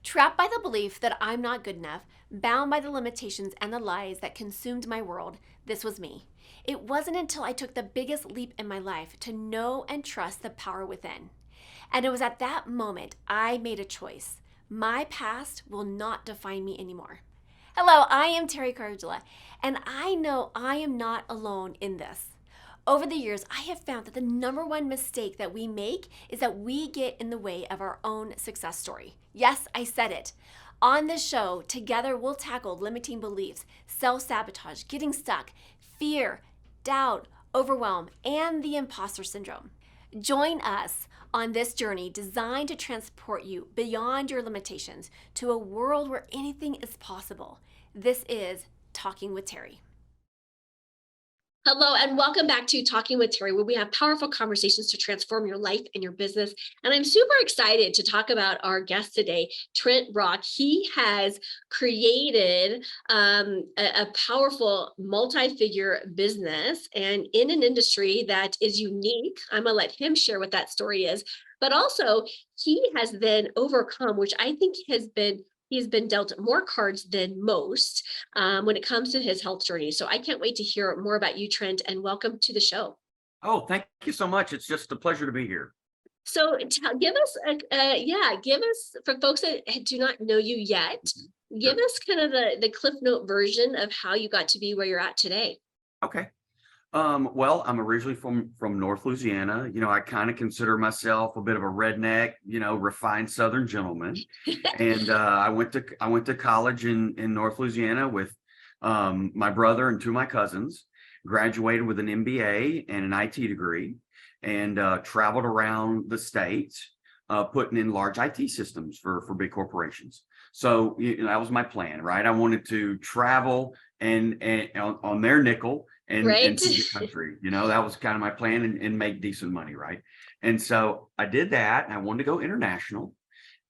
Trapped by the belief that I'm not good enough, bound by the limitations and the lies that consumed my world, this was me. It wasn't until I took the biggest leap in my life to know and trust the power within. And it was at that moment I made a choice. My past will not define me anymore. Hello, I am Teri, and I know I am not alone in this. Over the years, I have found that the number one mistake that we make is that we get in the way of our own success story. Yes, I said it. On this show, together we'll tackle limiting beliefs, self-sabotage, getting stuck, fear, doubt, overwhelm, and the imposter syndrome. Join us on this journey designed to transport you beyond your limitations to a world where anything is possible. This is Talking with Teri. Hello, and welcome back to Talking with Teri, where we have powerful conversations to transform your life and your business. And I'm super excited to talk about our guest today, Trent. He has created a powerful multi-figure business and in an industry that is unique. I'm going to let him share what that story is. But also, he has then overcome, which I think he's been dealt more cards than most when it comes to his health journey. So I can't wait to hear more about you, Trent, and welcome to the show. Oh, thank you so much. It's just a pleasure to be here. So give us, for folks that do not know you yet, give us kind of the Cliff Note version of how you got to be where you're at today. Okay. Well, I'm originally from North Louisiana. You know, I kind of consider myself a bit of a redneck, refined Southern gentleman. And I went to college in North Louisiana with my brother and two of my cousins, graduated with an MBA and an IT degree, and traveled around the state, putting in large IT systems for big corporations. So that was my plan, right? I wanted to travel and on their nickel and see the country. That was kind of my plan and make decent money, right? And so I did that, and I wanted to go international,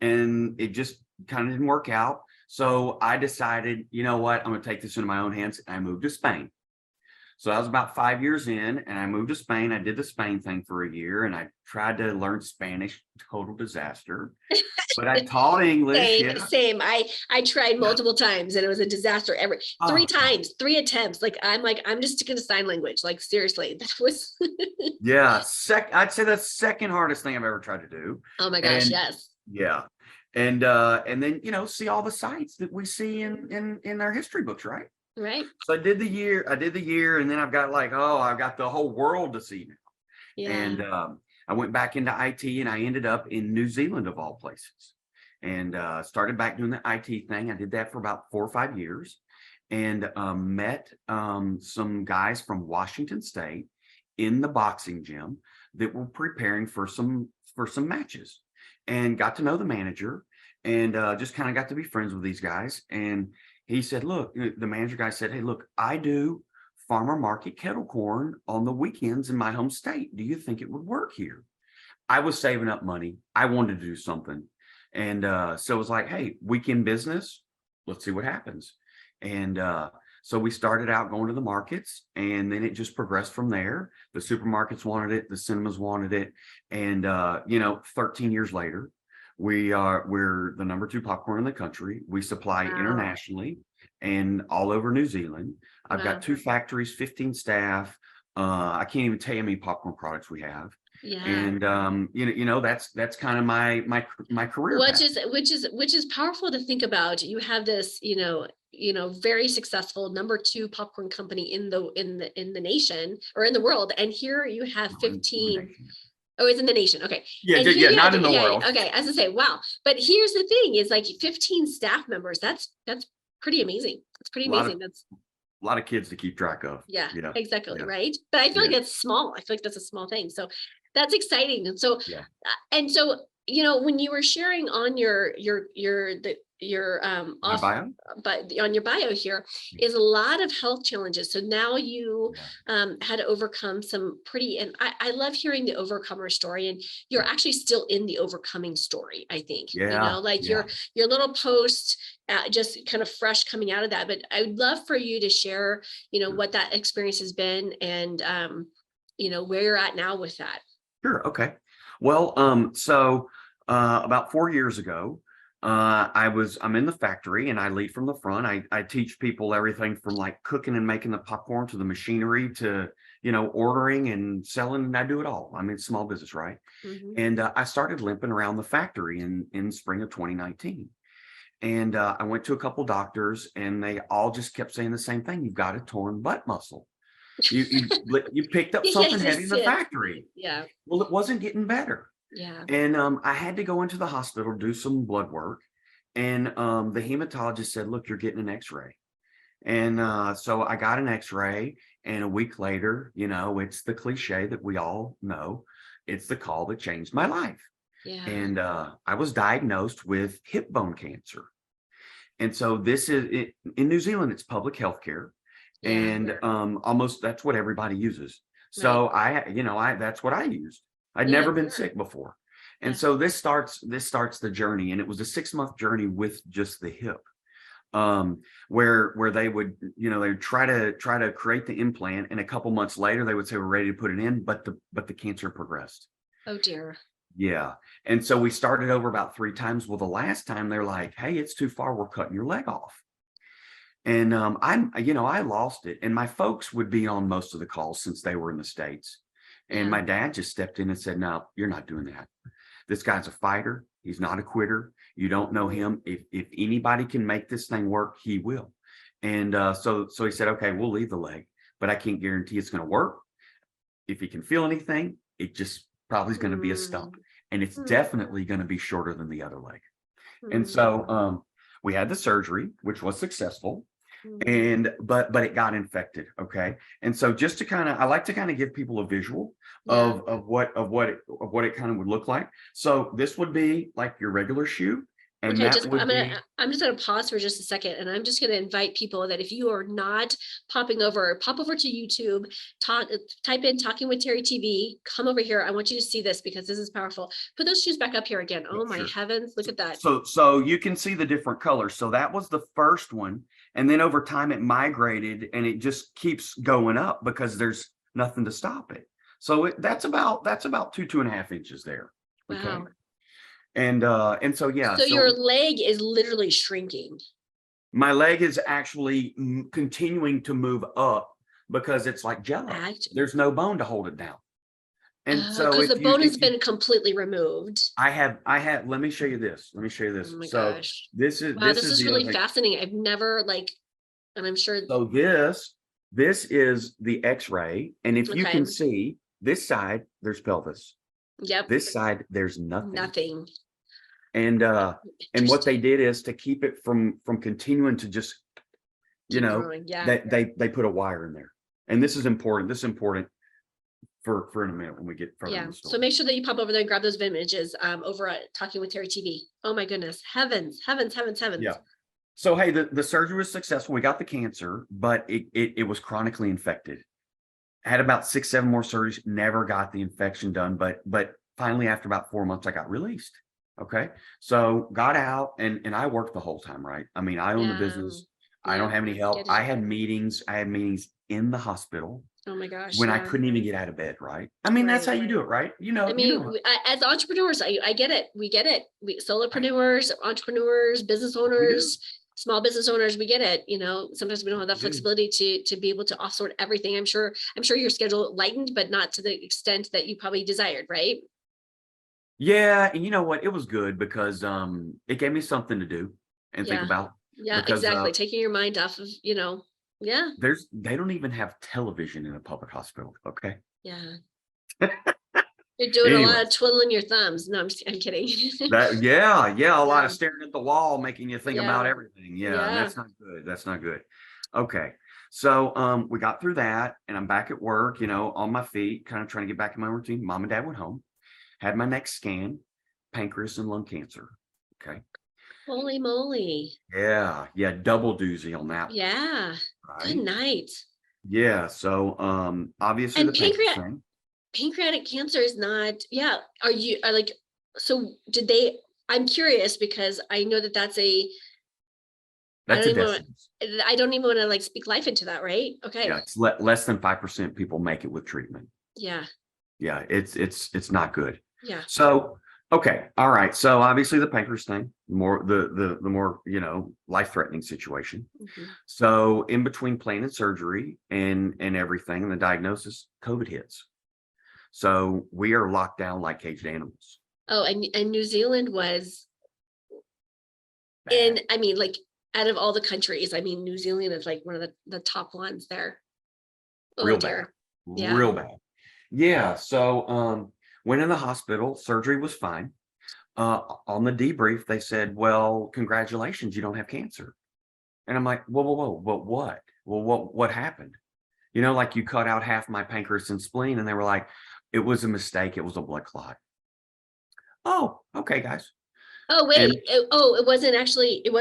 and it just kind of didn't work out. So I decided, you know what, I'm going to take this into my own hands, and I moved to Spain. So that was about 5 years in, and I moved to Spain. I did the Spain thing for a year, and I tried to learn Spanish. Total disaster. But I taught English. Same. I tried multiple times, and it was a disaster. Three times, 3 attempts. I'm just sticking to sign language. Like, seriously, that was. Yeah. I'd say that's the second hardest thing I've ever tried to do. Oh my gosh. Yes. Yeah. And then, see all the sites that we see in our history books, right? Right. So I did the year, and then I've got I've got the whole world to see now. Yeah. And I went back into IT, and I ended up in New Zealand of all places, and started back doing the IT thing. I did that for about 4 or 5 years, and met some guys from Washington State in the boxing gym that were preparing for some matches, and got to know the manager, and just kind of got to be friends with these guys. And he said, look, the manager guy said, hey, look, I do farmer market kettle corn on the weekends in my home state. Do you think it would work here? I was saving up money. I wanted to do something. And so it was like, hey, weekend business, let's see what happens. And so we started out going to the markets, and then it just progressed from there. The supermarkets wanted it. The cinemas wanted it. And, 13 years later, we're the number 2 popcorn in the country. We supply internationally and all over New Zealand. I've got 2 factories, 15 staff. I can't even tell you how many popcorn products we have. Yeah. And that's kind of my career which path. is powerful to think about. You have this very successful number 2 popcorn company in the nation, or in the world, and here you have 15. Oh, it's in the nation. Okay. Yeah, not in the world. Okay. As I say, wow. But here's the thing: is 15 staff members. That's pretty amazing. That's pretty amazing. That's a lot of kids to keep track of. Yeah, exactly. Yeah. Right. But I feel like that's small. I feel like that's a small thing. So that's exciting. And so, when you were sharing on your bio? But on your bio here is a lot of health challenges. So now you had to overcome some and I love hearing the overcomer story, and you're actually still in the overcoming story, I think. Your little post just kind of fresh coming out of that. But I would love for you to share, what that experience has been, and where you're at now with that. Sure. Okay. Well, so about 4 years ago, I'm in the factory and I lead from the front. I teach people everything from like cooking and making the popcorn to the machinery to, ordering and selling. And I do it all. I'm in small business, right? Mhm. And I started limping around the factory in spring of 2019. And I went to a couple doctors and they all just kept saying the same thing. You've got a torn butt muscle. You picked up something Yes, heavy in yes, the yes. factory. Yeah, Well, it wasn't getting better. yeah. And I had to go into the hospital, do some blood work. And the hematologist said, look, you're getting an x-ray. And so I got an x-ray. And a week later, it's the cliche that we all know. It's the call that changed my life. Yeah. And I was diagnosed with hip bone cancer. And so this is in New Zealand, it's public health care. Yeah. And almost that's what everybody uses. Right. So that's what I used. I'd Yeah. never been sick before. And Yeah. so this starts the journey. And it was a 6-month journey with just the hip. Where they would, they would try to create the implant, and a couple months later they would say we're ready to put it in, but the cancer progressed. Oh dear. Yeah. And so we started over about 3 times. Well, the last time they're like, hey, it's too far, we're cutting your leg off. And I lost it. And my folks would be on most of the calls since they were in the States. And Yeah. my dad just stepped in and said, no, you're not doing that. This guy's a fighter. He's not a quitter. You don't know him. If anybody can make this thing work, he will. And so he said, okay, we'll leave the leg, but I can't guarantee it's going to work. If you can feel anything, it just probably is going to be a stump, and it's definitely going to be shorter than the other leg. And so we had the surgery, which was successful. And but it got infected. Okay. And so just to I like to kind of give people a visual Yeah. of what it kind of would look like. So this would be like your regular shoe, and Okay, that would be I'm just gonna pause for just a second, and I'm just gonna invite people that if you are not pop over to YouTube, type in Talking with Teri TV, come over here. I want you to see this because this is powerful. Put those shoes back up here again. yeah, Oh my sure. heavens, look at that. So you can see the different colors. So that was the first one, and then over time it migrated, and it just keeps going up because there's nothing to stop it. So that's about 2.5 inches there. Okay. Wow. And so yeah, So your so leg is literally shrinking. my leg is actually continuing to move up because it's like Jello. There's no bone to hold it down. And so Because the bone has been completely removed. I have, let me show you this. Oh my So gosh. this is, Wow, this this is is the really other thing. fascinating. I've never and I'm sure. So this is the x-ray. And if you Okay. can see this side, there's pelvis. Yep. This side, there's nothing. Nothing. And what they did is to keep it from continuing to just, Keep growing. Yeah. they put a wire in there. And this is important. This is important for in a minute when we get further in the story. So make sure that you pop over there and grab those images over at Talking with Teri TV. Oh my goodness. Heavens. Yeah. So hey, the surgery was successful. We got the cancer, but it was chronically infected. I had about 6-7 more surgeries, never got the infection done, but finally after about 4 months I got released. Okay. So got out and I worked the whole time, right? I mean, I own the business. I don't have any help. I had meetings in the hospital. Oh my gosh. When I couldn't even get out of bed, right? I mean, that's how you do it, right? I mean, as entrepreneurs, I get it. We get it. Solopreneurs, entrepreneurs, business owners, small business owners, we get it. Sometimes we don't have that flexibility to be able to offsort everything. I'm sure your schedule lightened, but not to the extent that you probably desired, right? Yeah, and you know what? It was good because it gave me something to do and think about. Yeah, because, exactly. Taking your mind off of, yeah. They don't even have television in a public hospital. Okay. Yeah. You're doing a lot of twiddling your thumbs. No, I'm kidding. A lot of staring at the wall, making you think about everything. Yeah, and that's not good. That's not good. Okay. So we got through that and I'm back at work, on my feet, kind of trying to get back in my routine. Mom and dad went home, had my next scan, pancreas and lung cancer. Okay. Holy moly. Yeah. Double doozy on that. Yeah. Right? Good night. Yeah. So obviously and pancreatic cancer is not, so did they, I'm curious because I know that's I don't even want to speak life into that, right? Okay. Yeah, it's less than 5% people make it with treatment. Yeah. Yeah, it's not good. Yeah. So Okay. All right. So obviously the pancreas thing, more the more, life-threatening situation. Mhm. So in between plan and surgery and everything and the diagnosis, COVID hits. So we are locked down like caged animals. Oh, and New Zealand was Bad. I mean, like, out of all the countries, I mean, New Zealand is like one of the top ones there. Oh Real bad. dear. Yeah. Real bad. Yeah. So went in the hospital, surgery was fine. On the debrief, they said, well, congratulations, you don't have cancer. And I'm like, whoa, whoa, whoa, but what? Well, what happened? Like you cut out half my pancreas and spleen, and they were like, it was a mistake. It was a blood clot. Oh, okay, guys. Oh And wait. It wasn't actually no,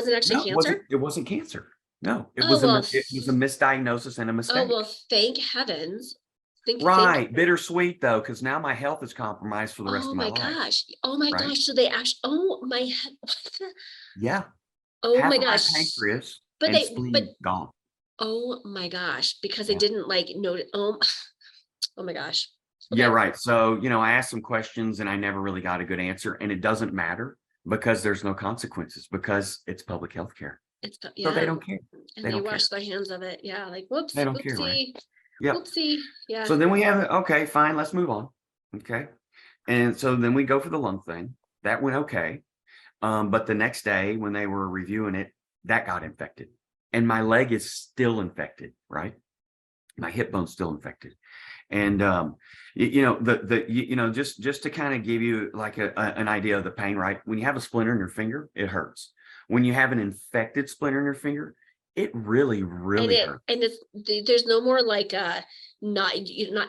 cancer? it wasn't cancer. No, Oh well. it was a misdiagnosis and a Oh mistake. well, thank heavens. Think. Right. Bittersweet though, because now my health is compromised for the rest Oh of my my life. gosh. Oh my Right. gosh. So they actually, oh my head. What the? Yeah. Oh Half my of my gosh. pancreas But and but spleen gone. oh my gosh, because they Yeah. didn't like note. Oh, oh my gosh. Yeah, Okay. right. So, I asked some questions and I never really got a good answer. And it doesn't matter because there's no consequences because it's public health care. So they Yeah. don't care. And They they don't wash care. their hands of it. Yeah. Like They whoops, don't care, right? whoopsie, Yep. whoopsie. Yeah. So then we have, okay, fine, let's move on. Okay. And so then we go for the lung thing. That went okay. But the next day when they were reviewing it, that got infected. And my leg is still infected, right? My hip bone's still infected. And just to kind of give you like an idea of the pain, right? When you have a splinter in your finger, it hurts. When you have an infected splinter in your finger, it really, And really it hurts. and it's there's no more like not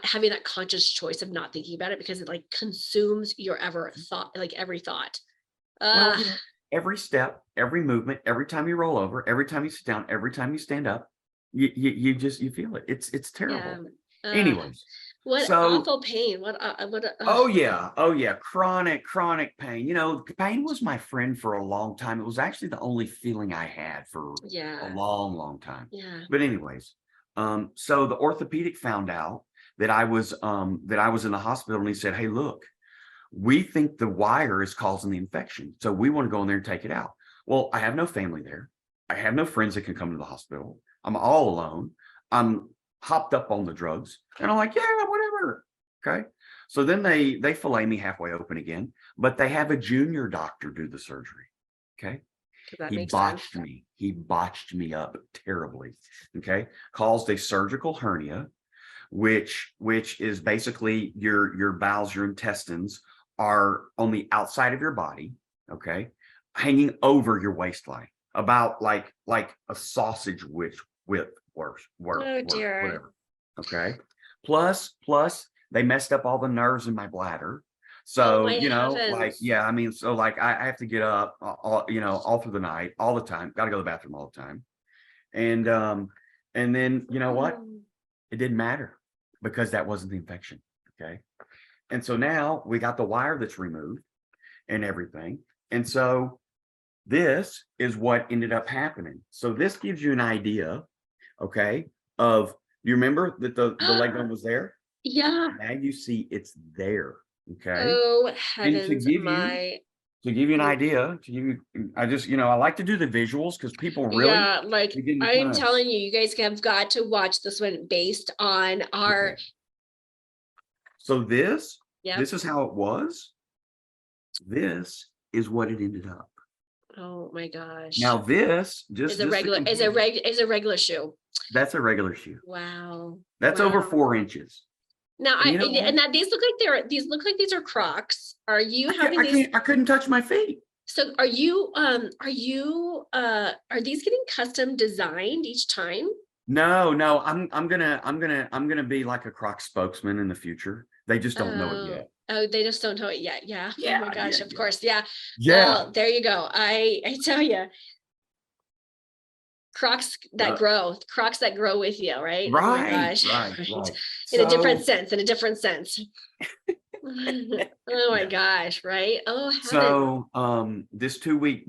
having that conscious choice of not thinking about it because it like consumes your ever thought, like every thought. Well, Uh every step, every movement, every time you roll over, every time you sit down, every time you stand up, you feel it. It's yeah. terrible. Uh Anyways, what so awful pain. What oh yeah, chronic pain. Pain was my friend for a long time. It was actually the only feeling I had for a yeah. long time. Yeah. But anyways, so the orthopedic found out that I was in the hospital, and he said, "Hey, look, we think the wire is causing the infection, so we want to go in there and take it out." Well, I have no family there. I have no friends that can come to the hospital. I'm all alone. I'm hopped up on the drugs, and I'm like, yeah, whatever. Okay. So then they fillet me halfway open again, but they have a junior doctor do the surgery. Okay. Because that He makes sense. botched me. He botched me up terribly. Okay. Caused a surgical hernia, which is basically your bowels, your intestines are on the outside of your body, okay, hanging over your waistline, about like a sausage width, worse, Oh dear. whatever. Okay. Plus, they messed up all the nerves in my bladder. Oh So, my like, heavens. yeah, I mean, so like I have to get up all through the night, all the time, gotta go to the bathroom all the time. And then you know what? Mm. It didn't matter because that wasn't the infection. Okay. And so now we got the wire that's removed and everything. And so this is what ended up happening. So this gives you an idea, okay, of you remember that the leg bone was there? Yeah. Now you see it's there. Okay. Oh And heavens, my to give you an idea, to give you I just, I like to do the visuals because people really yeah, like begin to I'm kind of telling you, you guys have got to watch this one based on okay. our So this yep. this is how it was. This is what it ended up. Oh my gosh. Now this, Is just a just to regular compare, is a regular shoe. that's a regular shoe. Wow. That's over Wow. 4 inches. Now And you know what? and that these look like these are Crocs. Are you having I these? can't, I couldn't touch my feet. So are these getting custom designed each time? No, I'm gonna be like a Croc spokesman in the future. They just don't know it Oh, yet. oh, they just don't know it yet. Yeah. Oh Yeah, my yeah, gosh, of yeah. course. Yeah. Yeah. Well, there you go. I tell you, Crocs that grow with you, right? Oh my Right, gosh. right, Right. right. In a different So sense, in a different sense. Oh my yeah. gosh, right? Oh heaven. So this 2 week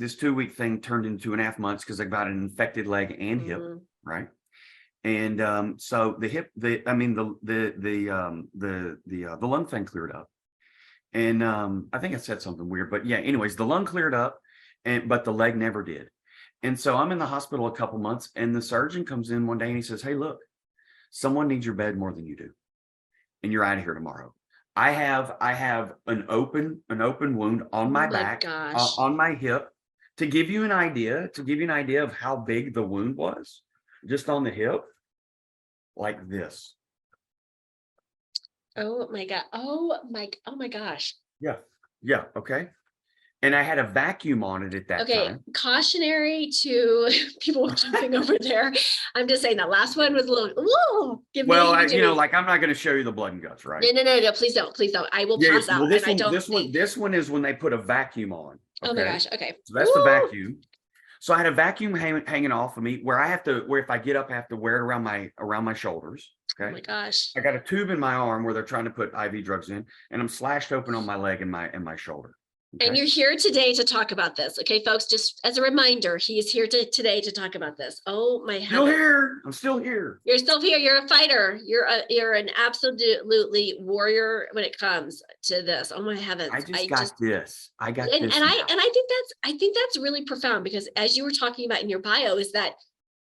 thing turned into 2.5 months because I got an infected leg and hip, Mm, right? And so the hip, the I mean the lung thing cleared up. And I think I said something weird, but yeah, anyways, the lung cleared up, but the leg never did. And so I'm in the hospital a couple months, and the surgeon comes in one day and he says, "Hey, look, someone needs your bed more than you do, and you're out of here tomorrow." I have an open wound on Oh my my back, gosh. on my hip. To give you an idea of how big the wound was, just on the hip, like this. Oh my God. Oh my gosh. Yeah. Yeah. Okay. And I had a vacuum on it at that Okay, time. cautionary to people jumping over there. I'm just saying that last one was a little, whoa, give me the Well, heebie-jeebies. like I'm not going to show you the blood and guts, right? No, please don't, please don't. I will Yeah. pass out, Well, and I don't think. this one is when they put a vacuum on. Oh my Okay. gosh. Okay. So that's the Woo! vacuum. So I had a vacuum hanging off of me where if I get up, I have to wear it around my shoulders. Oh Okay. my gosh. I got a tube in my arm where they're trying to put IV drugs in, and I'm slashed open on my leg and my shoulder. And Okay. you're here today to talk about this. Okay, folks, just as a reminder, he is here today to talk about this. Oh my Still heavens. here. I'm still here. You're still here. You're a fighter. You're an absolutely warrior when it comes to this. Oh my heavens. I got this. I got and this. and now. I think that's really profound, because as you were talking about in your bio, is that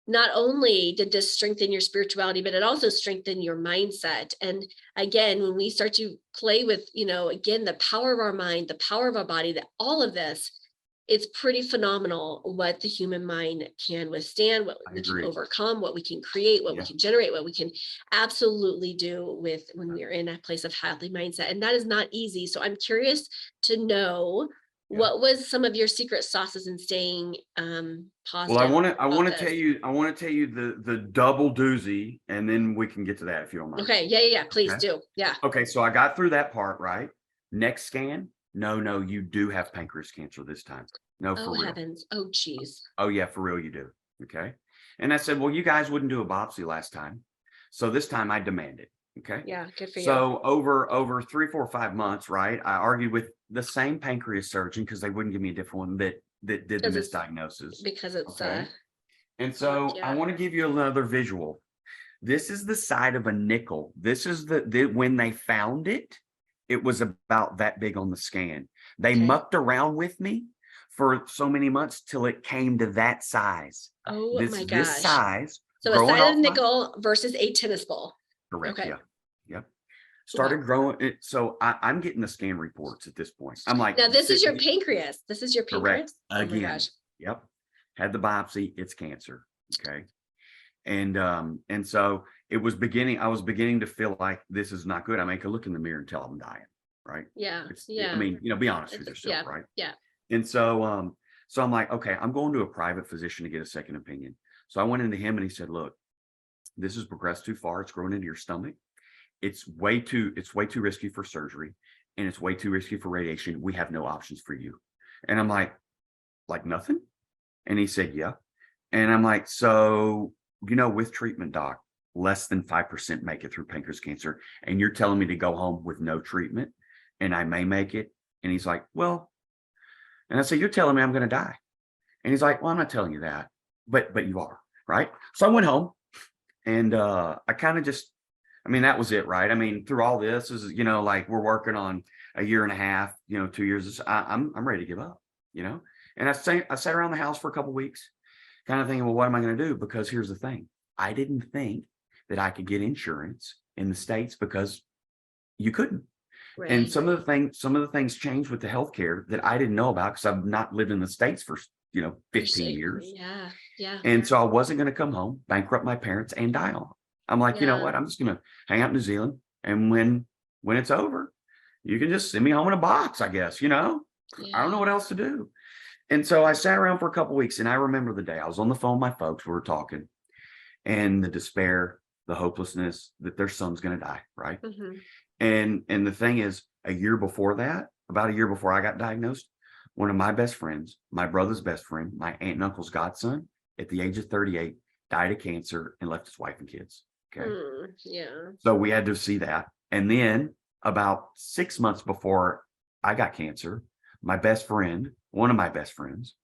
not only did this strengthen your spirituality, but it also strengthened your mindset. And again, when we start to play with, again, the power of our mind, the power of our body, that all of this, it's pretty phenomenal what the human mind can withstand, what we can overcome, what we can create, what we can generate, what we can absolutely do with when we're in a place of healthy mindset. And that is not easy. So I'm curious to know, what was some of your secret sauces in staying positive? Well, I want to tell you the double doozy, and then we can get to that if you don't mind. Okay. Yeah. Please do. Yeah. Okay. So I got through that part, right? Next scan. No, you do have pancreas cancer this time. No, for real. Heavens. Oh, geez. Oh yeah, for real, you do. Okay. And I said, well, you guys wouldn't do a biopsy last time, so this time I demand it. Okay. Yeah, good for you. So over 3, 4, 5 months, right? I argued with the same pancreas surgeon because they wouldn't give me a different one that did the misdiagnosis. Because it's and so I want to give you another visual. This is the side of a nickel. This is when they found it, it was about that big on the scan. They mucked around with me for so many months till it came to that size. Oh my gosh. This size. So a side of nickel versus a tennis ball. Correct. Okay. Yeah. Started growing it. So I'm getting the scan reports at this point. I'm like, now this is your pancreas. This is your pancreas. Correct. Again. Oh my gosh. Yep. Had the biopsy. It's cancer. Okay. And so I was beginning to feel like this is not good. I mean, I could look in the mirror and tell I'm dying. Right. Yeah. I mean, be honest with yourself. Right. Yeah. And so, so I'm like, okay, I'm going to a private physician to get a second opinion. So I went into him and he said, look, this has progressed too far. It's growing into your stomach. It's way too risky for surgery, and it's way too risky for radiation. We have no options for you. And I'm like nothing? And he said, yeah. And I'm like, so, with treatment, doc, less than 5% make it through pancreas cancer. And you're telling me to go home with no treatment and I may make it. And he's like, well, and I said, you're telling me I'm going to die. And he's like, well, I'm not telling you that, but you are. Right. So I went home and I kind of that was it. Right. I mean, through all this is, like we're working on a year and a half, 2 years. I'm ready to give up, and I sat around the house for a couple of weeks kind of thinking, well, what am I going to do? Because here's the thing. I didn't think that I could get insurance in the States because you couldn't. Right. And some of the things changed with the healthcare that I didn't know about because I've not lived in the States for 15 years. Yeah. And so I wasn't going to come home, bankrupt my parents, and die on. I'm like, you know what? I'm just going to hang out in New Zealand, and when it's over, you can just send me home in a box, I guess. I don't know what else to do. And so I sat around for a couple of weeks, and I remember the day I was on the phone with my folks. We were talking, and the despair, the hopelessness that their son's going to die, right? Mm-hmm. And the thing is, about a year before I got diagnosed, one of my best friends, my brother's best friend, my aunt and uncle's godson, at the age of 38, died of cancer and left his wife and kids. Okay. So we had to see that. And then about 6 months before I got cancer, my best friend, one of my best friends,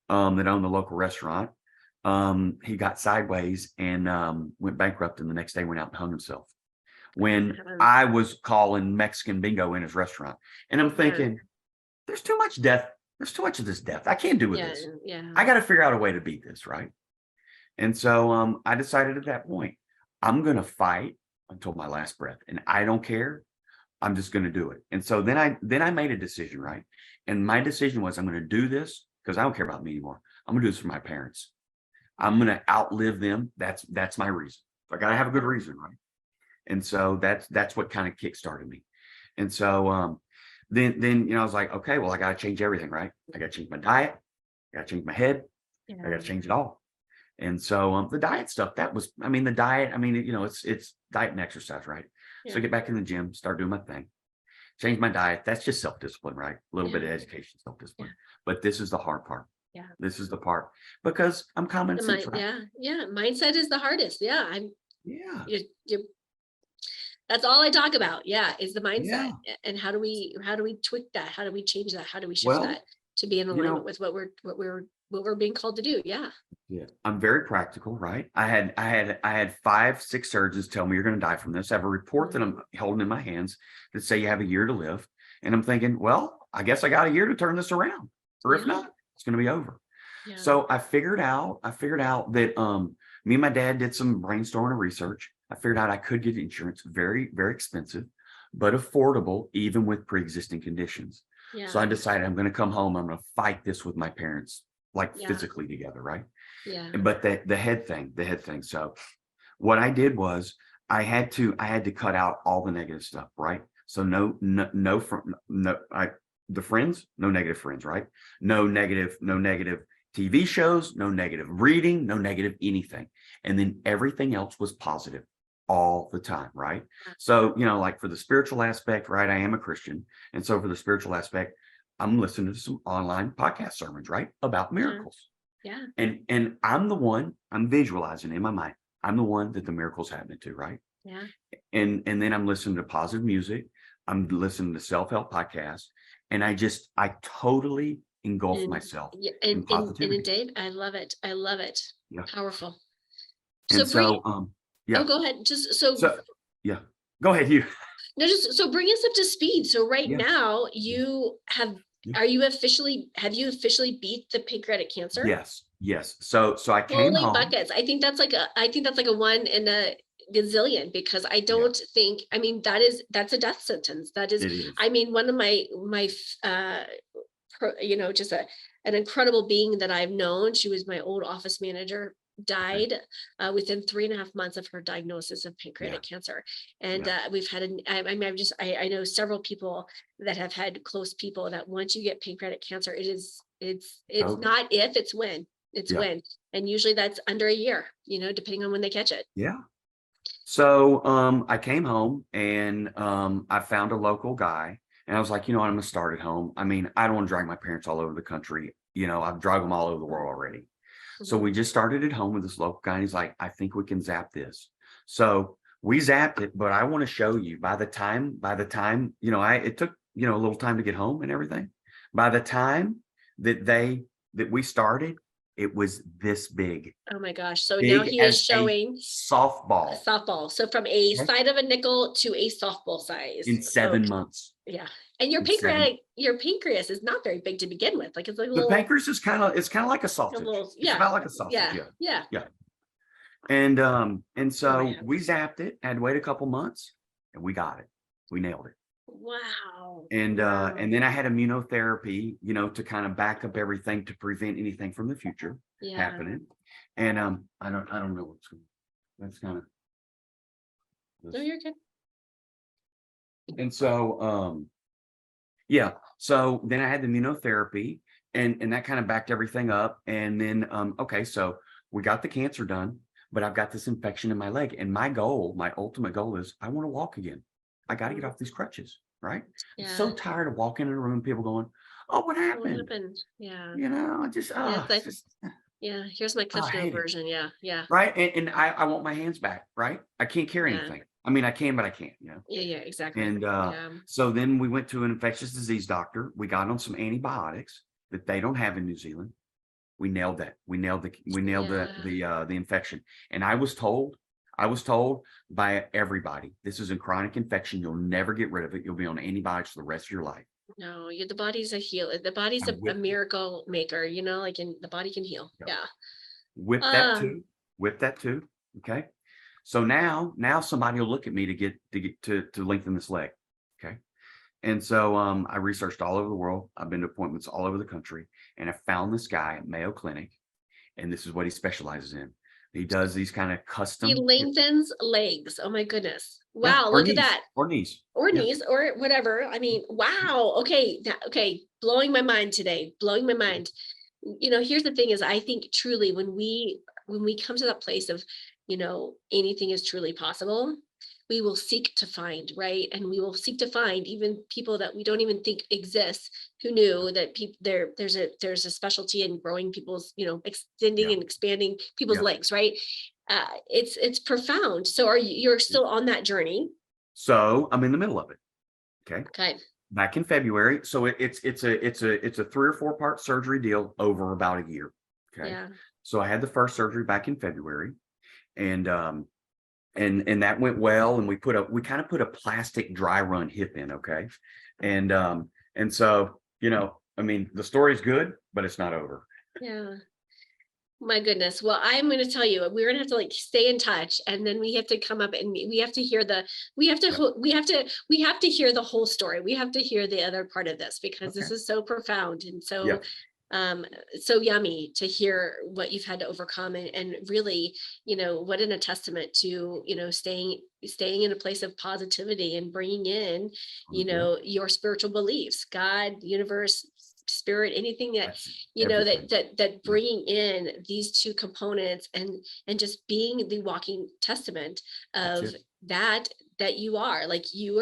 that owned the local restaurant, he got sideways and went bankrupt, and the next day went out and hung himself. when I was calling Mexican bingo in his restaurant. And I'm thinking, there's too much death. There's too much of this death. I can't do with this. I got to figure out a way to beat this, right? And so I decided at that point, I'm going to fight until my last breath. And I don't care. I'm just going to do it. And so then I made a decision, right? And my decision was, I'm going to do this because I don't care about me anymore. I'm going to do this for my parents. I'm going to outlive them. That's my reason. I got to have a good reason, right? And so that's what kind of kickstarted me. And so then I was like, okay, well, I got to change everything, right? I got to change my diet. I got to change my head. I got to change it all. And so the diet stuff, the diet, it's diet and exercise, right? So get back in the gym, start doing my thing, change my diet. That's just self-discipline, right? A little bit of education, self-discipline. But this is the hard part. Yeah. This is the part because I'm common sense, right? Yeah. Mindset is the hardest. Yeah. That's all I talk about. Yeah. Is the mindset. And how do we tweak that? How do we change that? How do we shift that to be in alignment with what we're being called to do? Yeah. Yeah. I'm very practical, right? I had 5-6 surgeons tell me you're going to die from this. I have a report that I'm holding in my hands that say you have a year to live. And I'm thinking, well, I guess I got a year to turn this around. Or if not, it's going to be over. Yeah. So I figured out that me and my dad did some brainstorming and research. I figured out I could get insurance, very, very expensive, but affordable, even with pre-existing conditions. Yeah. So I decided I'm going to come home. I'm going to fight this with my parents, physically together, right? Yeah. But the head thing. So what I did was I had to cut out all the negative stuff, right? So no negative friends, right? No negative TV shows, no negative reading, no negative anything. And then everything else was positive all the time, right? So, like for the spiritual aspect, right? I am a Christian. And so for the spiritual aspect, I'm listening to some online podcast sermons, right? About miracles. Yeah. And I'm visualizing in my mind, I'm the one that the miracle's happening to, right? Yeah. And then I'm listening to positive music. I'm listening to self-help podcasts. And I totally engulf myself in positivity. And Dave, I love it. Yeah. Powerful. And so Oh, go ahead. Go ahead, you. No, so bring us up to speed. So now you have have you officially beat the pancreatic cancer? Yes. So I came home. Buckets. I think that's like a 1 in a gazillion, because I don't think, that's a death sentence. That is. One of my just an incredible being that I've known. She was my old office manager, died within 3.5 months of her diagnosis of pancreatic cancer. And we've had I know several people that have had close people that once you get pancreatic cancer, it's not if, it's when. When. And usually that's under a year, depending on when they catch it. Yeah. So I came home and I found a local guy, and I was like, I'm going to start at home. I don't want to drag my parents all over the country. I've dragged them all over the world already. So we just started at home with this local guy, and he's like, I think we can zap this. So we zapped it, but I want to show you by the time, it took, a little time to get home and everything. By the time that we started, it was this big. Oh my gosh. So now he is showing softball. So from a side of a nickel to a softball size in 7 months. Yeah. And your pancreas is not very big to begin with. Like, it's like the pancreas is kind of like a sausage. It's about like a sausage. Yeah. And so we zapped it, had to wait a couple months, and we got it. We nailed it. Wow. And then I had immunotherapy, to kind of back up everything to prevent anything from the future happening. And I don't know what's going on. That's kind of. No, you're good. And so so then I had the immunotherapy, and that kind of backed everything up. And then so we got the cancer done, but I've got this infection in my leg, and my ultimate goal is I want to walk again. I got to get off these crutches, right? Yeah. I'm so tired of walking in a room, people going, "Oh, what happened?" Yeah. Here's my Cliff Note version. Yeah. Right. And I want my hands back, right? I can't carry anything. I can, but I can't, Yeah, exactly. And so then we went to an infectious disease doctor. We got on some antibiotics that they don't have in New Zealand. We nailed that. We nailed the infection. And I was told I was told by everybody, this is a chronic infection. You'll never get rid of it. You'll be on antibiotics for the rest of your life. No, the body's a healer. The body's I'm a with you. miracle maker, like, and the body can heal. Yep. Yeah. Whip that too. Whip that too. Okay. So now somebody will look at me to lengthen this leg. Okay. And so I researched all over the world. I've been to appointments all over the country, and I found this guy at Mayo Clinic, and this is what he specializes in. He does these kind of custom. He lengthens legs. Oh my goodness. Yeah, Wow. or Look knees, at that. or knees. Or Yeah. knees or whatever. I mean, wow. Okay. Okay. Blowing my mind today. Blowing my mind. Here's the thing is, I think truly when we come to that place of, anything is truly possible, we will seek to find, right? And we will seek to find even people that we don't even think exist, who knew that there's a specialty in growing people's, extending Yeah. and expanding people's Yeah. legs, right? It's profound. So you're still on that journey? So I'm in the middle of it. Okay. Okay. Back in February. So it's a 3 or 4 part surgery deal over about a year. Okay. Yeah. So I had the first surgery back in February, and that went well. And we kind of put a plastic dry run hip in. Okay. And so, I mean, the story's good, but it's not over. Yeah. My goodness. Well, I'm going to tell you, we're going to have to stay in touch, and then we have to come up and we have to hear we have to hear the whole story. We have to hear the other part of this, because this is so profound and so, so yummy to hear what you've had to overcome, and really, what a testament to, staying in a place of positivity and bringing in, your spiritual beliefs, God, universe, spirit, anything that that bringing in these two components, and just being the walking testament of that you are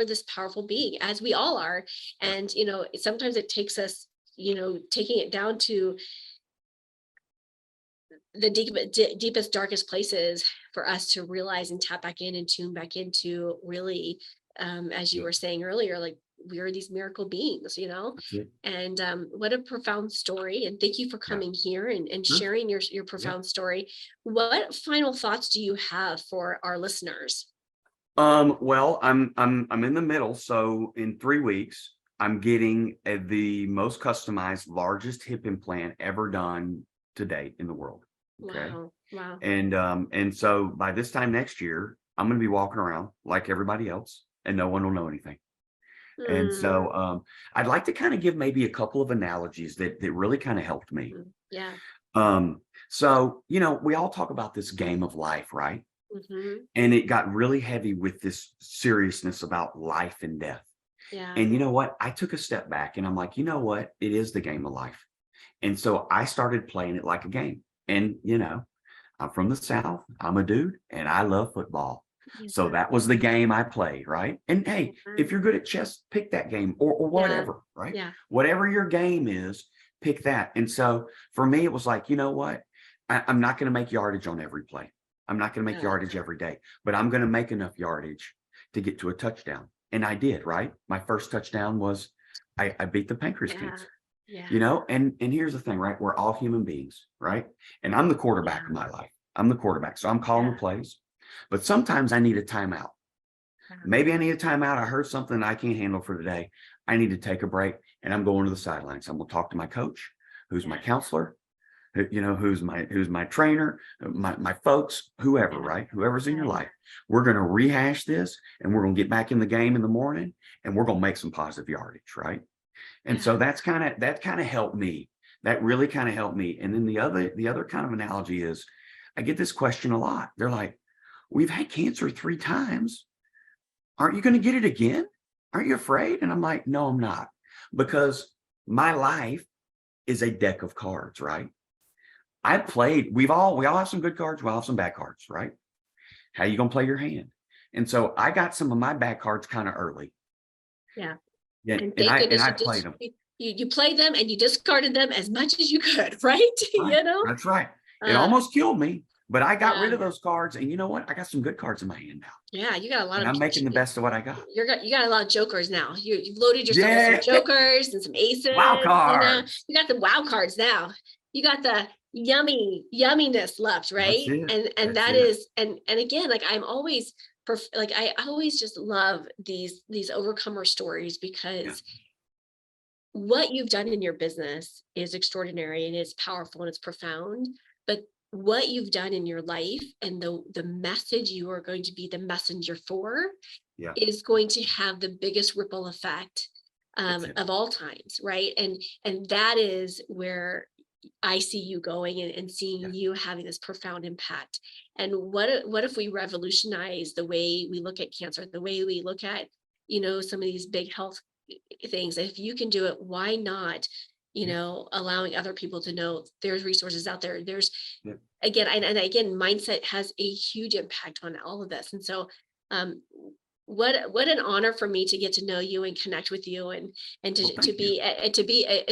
this powerful being, as we all are. And sometimes it takes us taking it down to the deepest, darkest places for us to realize and tap back in and tune back into really, as you were saying earlier, we are these miracle beings, and what a profound story. And thank you for coming here and sharing your profound story. What final thoughts do you have for our listeners? Well, I'm in the middle. So in 3 weeks, I'm getting the most customized, largest hip implant ever done to date in the world. Okay. Wow. And so by this time next year, I'm going to be walking around like everybody else, and no one will know anything. And so I'd like to kind of give maybe a couple of analogies that really kind of helped me. Yeah. So, we all talk about this game of life, right? Mm-hmm. And it got really heavy with this seriousness about life and death. Yeah. And you know what? I took a step back, and I'm like, you know what? It is the game of life. And so I started playing it like a game. And, I'm from the South. I'm a dude, and I love football. So that was the game I played, right? And hey, if you're good at chess, pick that game or whatever, right? Yeah. Whatever your game is, pick that. And so for me, it was like, you know what? I'm not going to make yardage on every play. I'm not going to make yardage every day, but I'm going to make enough yardage to get to a touchdown. And I did, right? My first touchdown was I beat the pancreas cancer. Yeah. And here's the thing, right? We're all human beings, right? And I'm the quarterback of my life. I'm the quarterback. So I'm calling the plays. But sometimes I need a timeout. Maybe I need a timeout. I heard something I can't handle for today. I need to take a break, and I'm going to the sidelines. I'm going to talk to my coach, who's my counselor, who's my trainer, my folks, whoever, right? Whoever's in your life. We're going to rehash this, and we're going to get back in the game in the morning, and we're going to make some positive yardage, right? And so that kind of helped me. That really kind of helped me. And then the other kind of analogy is, I get this question a lot. They're like, we've had cancer 3 times. Aren't you going to get it again? Aren't you afraid? And I'm like, no, I'm not, because my life is a deck of cards, right? We all have some good cards. We all have some bad cards, right? How are you going to play your hand? And so I got some of my bad cards kind of early. Yeah. And I played them. You played them and you discarded them as much as you could, right? That's right. It almost killed me, but I got rid of those cards. And you know what? I got some good cards in my hand now. Yeah, you got a lot and I'm making the best of what I got. You got a lot of jokers now. You've loaded yourself with some jokers and some aces. Wow cards. You got the wow cards now. You got the yumminess left, That's right? it. And That's that it. is, and again, like I'm always like I always just love these overcomer stories, Yeah. because what you've done in your business is extraordinary and it's powerful and it's profound, but what you've done in your life and the message you are going to be the messenger for Yeah. is going to have the biggest ripple effect That's it. of all times, right? And that is where I see you going, and Yeah. seeing you having this profound impact. And what if we revolutionize the way we look at cancer, the way we look at, some of these big health things? If you can do it, why not, Yeah. allowing other people to know there's resources out there. There's, Yeah. again, and again, mindset has a huge impact on all of this. And so, um, what an honor for me to get to know you and connect with you, and Well, to thank you. be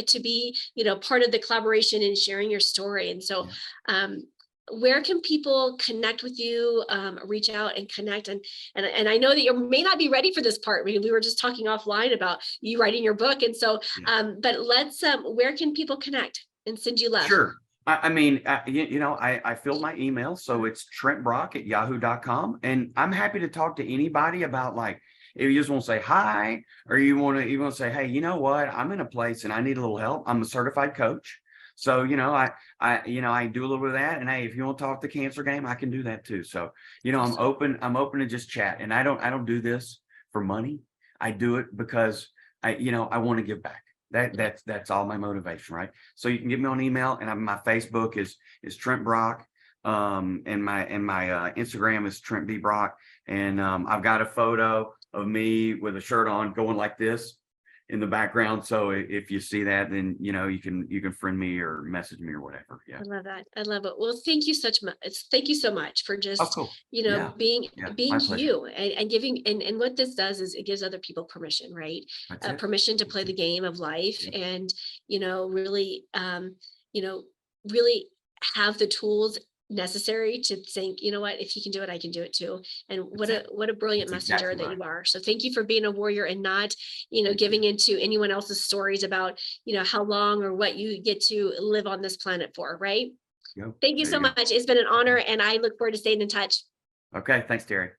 to be part of the collaboration and sharing your story. And so, Yeah. um, where can people connect with you, reach out and connect? And I know that you may not be ready for this part. We were just talking offline about you writing your book. And so, Yeah. but let's, where can people connect and send you love? Sure. I mean, I filled my email, so it's trentbrock@yahoo.com, and I'm happy to talk to anybody about, like, if you just want to say hi, or you want to say, hey, you know what, I'm in a place and I need a little help. I'm a certified coach, so I do a little bit of that. And hey, if you want to talk the cancer game, I can do that too. So I'm Awesome. open. I'm open to just chat, and I don't do this for money. I do it because I want to give back. That's all my motivation, right? So you can get me on email, and my Facebook is Trent Brock, and my Instagram is Trent B Brock, and I've got a photo of me with a shirt on going like this in the background. So if you see that, then you can friend me or message me or whatever. Yeah. I love that. I love it. Well, thank you thank you so much for Oh, just, cool. Yeah. Yeah. being My pleasure. you, and giving, and what this does is it gives other people permission, right? That's it. Permission to That's play the it. game of life, Yeah. and, really, really have the tools necessary to think, what, if he can do it, I can do it too. And That's it. what a brilliant That's messenger exactly that right. you are. So thank you for being a warrior and not, Thank giving you. into anyone else's stories about, how long or what you get to live on this planet for, right? Go. Thank you There so you go. much. It's been an honor, Okay. and I look forward to staying in touch. Okay. Thanks, Teri.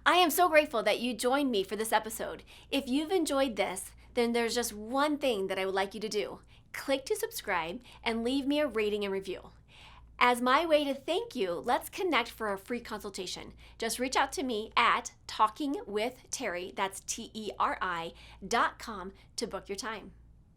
I am so grateful that you joined me for this episode. If you've enjoyed this, then there's just one thing that I would like you to do. Click to subscribe and leave me a rating and review. As my way to thank you, let's connect for a free consultation. Just reach out to me at talkingwithteri, that's TERI.com, to book your time.